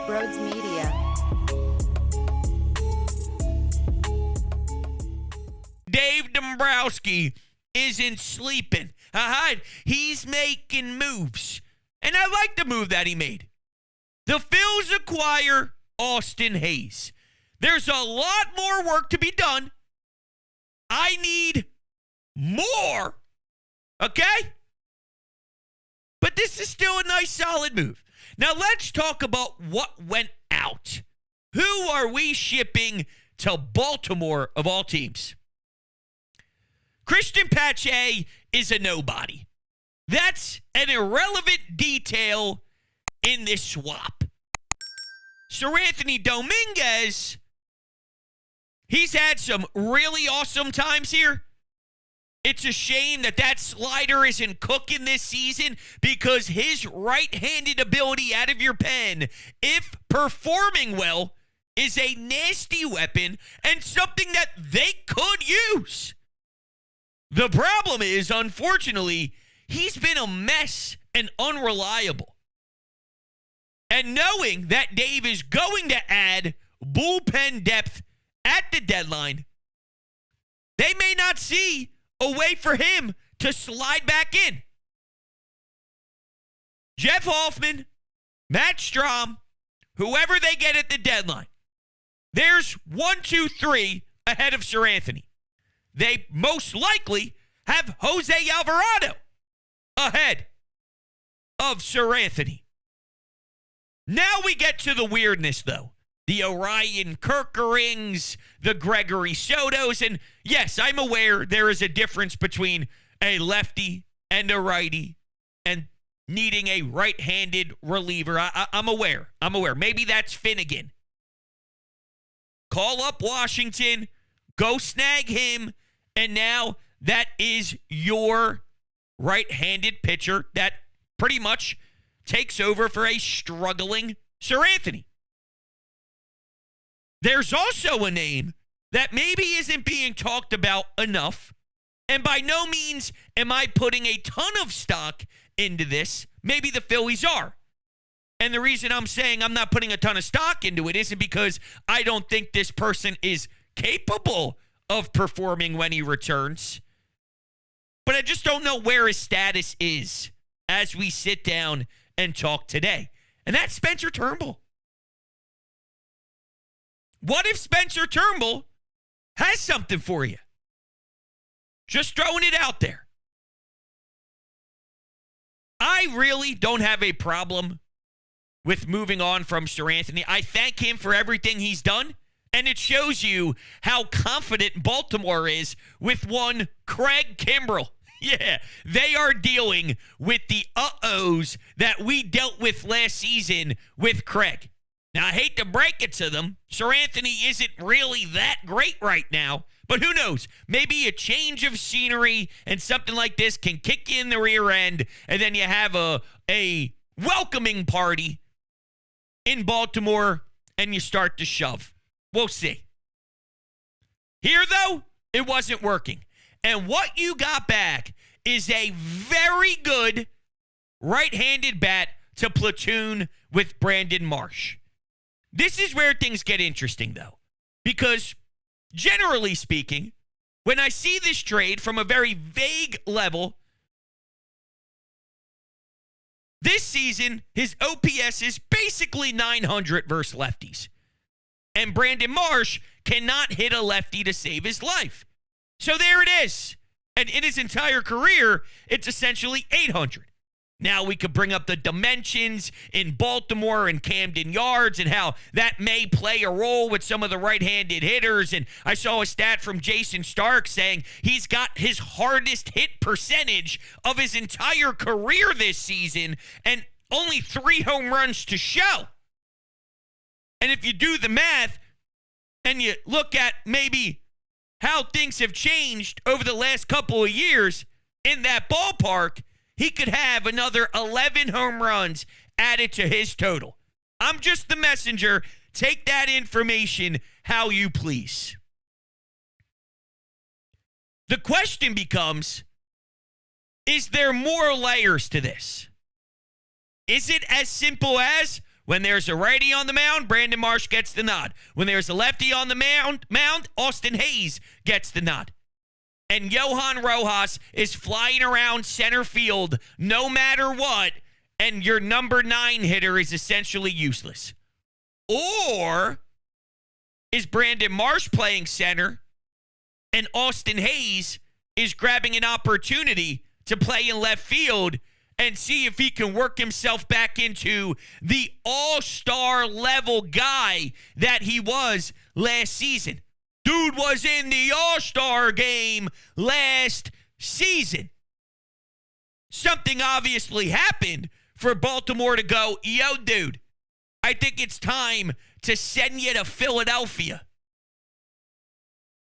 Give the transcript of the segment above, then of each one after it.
Brodes Media. Dave Dombrowski isn't sleeping. He's making moves. And I like the move that he made. The Phillies acquire Austin HAYS. There's a lot more work to be done. I need more. Okay? But this is still a nice, solid move. Now let's talk about what went out. Who are we shipping to Baltimore of all teams? Cristian Pache is a nobody. That's an irrelevant detail in this swap. Seranthony Dominguez, he's had some really awesome times here. It's a shame that slider isn't cooking this season because his right-handed ability out of your pen, if performing well, is a nasty weapon and something that they could use. The problem is, unfortunately, he's been a mess and unreliable. And knowing that Dave is going to add bullpen depth at the deadline, they may not see a way for him to slide back in. Jeff Hoffman, Matt Strom, whoever they get at the deadline, there's 1, 2, 3 ahead of Seranthony. They most likely have Jose Alvarado ahead of Seranthony. Now we get to the weirdness, though. The Orion Kerkerings, the Gregory Sotos, and yes, I'm aware there is a difference between a lefty and a righty and needing a right-handed reliever. I'm aware. Maybe that's Finnegan. Call up Washington, go snag him, and now that is your right-handed pitcher that pretty much takes over for a struggling Seranthony. There's also a name that maybe isn't being talked about enough, and by no means am I putting a ton of stock into this. Maybe the Phillies are. And the reason I'm saying I'm not putting a ton of stock into it isn't because I don't think this person is capable of performing when he returns, but I just don't know where his status is as we sit down and talk today. And that's Spencer Turnbull. What if Spencer Turnbull has something for you? Just throwing it out there. I really don't have a problem with moving on from Seranthony. I thank him for everything he's done, and it shows you how confident Baltimore is with one Craig Kimbrell. Yeah, they are dealing with the uh-ohs that we dealt with last season with Craig. Now, I hate to break it to them. Seranthony isn't really that great right now. But who knows? Maybe a change of scenery and something like this can kick you in the rear end, and then you have a welcoming party in Baltimore, and you start to shove. We'll see. Here, though, it wasn't working. And what you got back is a very good right-handed bat to platoon with Brandon Marsh. This is where things get interesting, though, because generally speaking, when I see this trade from a very vague level, this season, his OPS is basically 900 versus lefties. And Brandon Marsh cannot hit a lefty to save his life. So there it is. And in his entire career, it's essentially 800. Now we could bring up the dimensions in Baltimore and Camden Yards and how that may play a role with some of the right-handed hitters. And I saw a stat from Jason Stark saying he's got his hardest hit percentage of his entire career this season and only 3 home runs to show. And if you do the math and you look at maybe how things have changed over the last couple of years in that ballpark, he could have another 11 home runs added to his total. I'm just the messenger. Take that information how you please. The question becomes, is there more layers to this? Is it as simple as When there's a righty on the mound, Brandon Marsh gets the nod. When there's a lefty on the mound, Austin HAYS gets the nod. And Johan Rojas is flying around center field no matter what, and your number 9 hitter is essentially useless. Or is Brandon Marsh playing center, and Austin HAYS is grabbing an opportunity to play in left field and see if he can work himself back into the all-star level guy that he was last season. Dude was in the all-star game last season. Something obviously happened for Baltimore to go, yo, dude, I think it's time to send you to Philadelphia.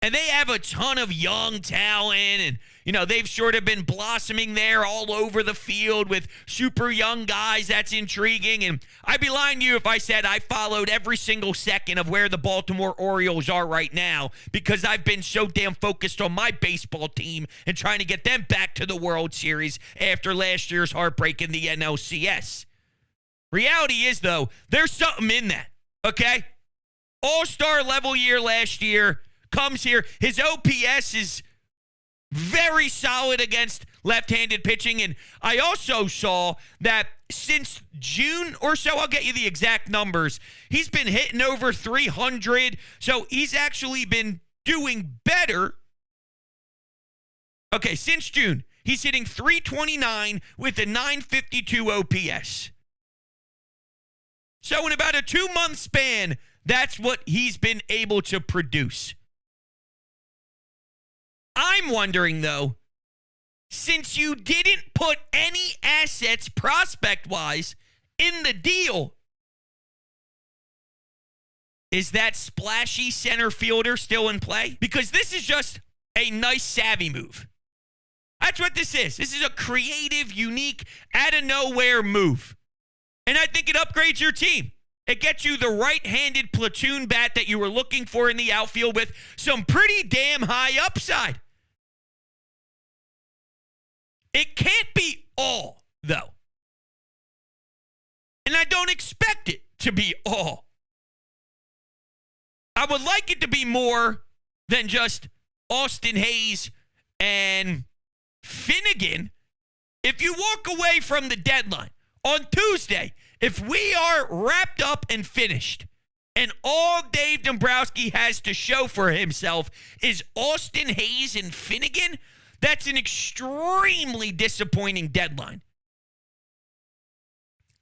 And they have a ton of young talent, and, they've sort of been blossoming there all over the field with super young guys. That's intriguing. And I'd be lying to you if I said I followed every single second of where the Baltimore Orioles are right now, because I've been so damn focused on my baseball team and trying to get them back to the World Series after last year's heartbreak in the NLCS. Reality is, though, there's something in that, okay? All-star level year last year. Comes here. His OPS is very solid against left-handed pitching. And I also saw that since June or so, I'll get you the exact numbers, he's been hitting over 300. So he's actually been doing better. Okay, since June, he's hitting 329 with a 952 OPS. So in about a 2-month span, that's what he's been able to produce. I'm wondering, though, since you didn't put any assets prospect-wise in the deal, is that splashy center fielder still in play? Because this is just a nice, savvy move. That's what this is. This is a creative, unique, out-of-nowhere move. And I think it upgrades your team. It gets you the right-handed platoon bat that you were looking for in the outfield with some pretty damn high upside. It can't be all, though. And I don't expect it to be all. I would like it to be more than just Austin HAYS and Finnegan. If you walk away from the deadline on Tuesday, if we are wrapped up and finished, and all Dave Dombrowski has to show for himself is Austin HAYS and Finnegan, that's an extremely disappointing deadline.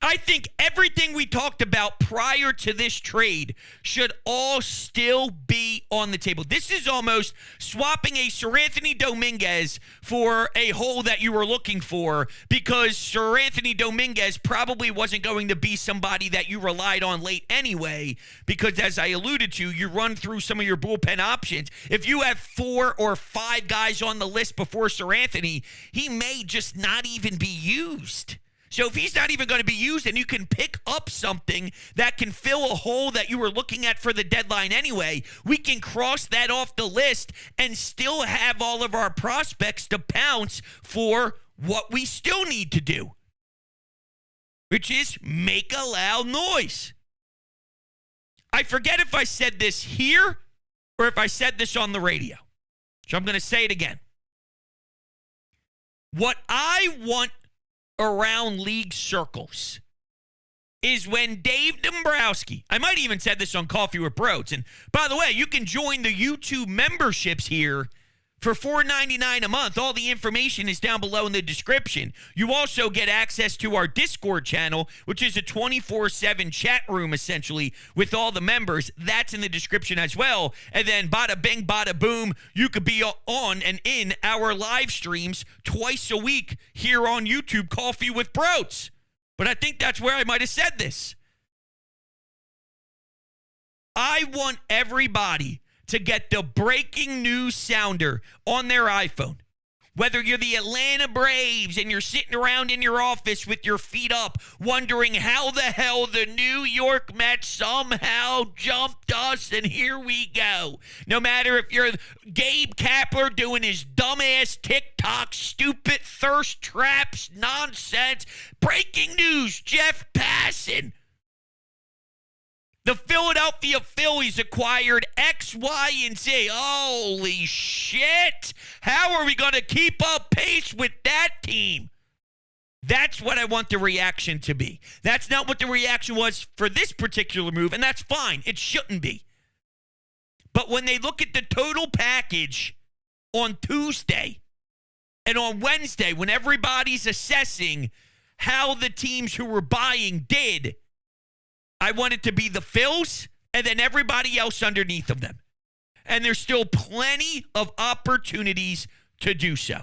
I think everything we talked about prior to this trade should all still be on the table. This is almost swapping a Seranthony Dominguez for a hole that you were looking for, because Seranthony Dominguez probably wasn't going to be somebody that you relied on late anyway, because as I alluded to, you run through some of your bullpen options. If you have 4 or 5 guys on the list before Seranthony, he may just not even be used. So if he's not even going to be used and you can pick up something that can fill a hole that you were looking at for the deadline anyway, we can cross that off the list and still have all of our prospects to pounce for what we still need to do, which is make a loud noise. I forget if I said this here or if I said this on the radio. So I'm going to say it again. What I want around league circles is when Dave Dombrowski, I might even said this on Coffee with Brodes, and by the way, you can join the YouTube memberships here for $4.99 a month. All the information is down below in the description. You also get access to our Discord channel, which is a 24/7 chat room, essentially, with all the members. That's in the description as well. And then bada bing, bada boom, you could be on and in our live streams twice a week here on YouTube, Coffee with Brodes. But I think that's where I might have said this. I want everybody to get the breaking news sounder on their iPhone. Whether you're the Atlanta Braves and you're sitting around in your office with your feet up wondering how the hell the New York Mets somehow jumped us, and here we go. No matter if you're Gabe Kapler doing his dumbass TikTok, stupid thirst traps nonsense. Breaking news, Jeff Passan The Philadelphia Phillies acquired X, Y, and Z. Holy shit. How are we going to keep up pace with that team? That's what I want the reaction to be. That's not what the reaction was for this particular move, and that's fine. It shouldn't be. But when they look at the total package on Tuesday and on Wednesday, when everybody's assessing how the teams who were buying did, I want it to be the Phils and then everybody else underneath of them. And there's still plenty of opportunities to do so.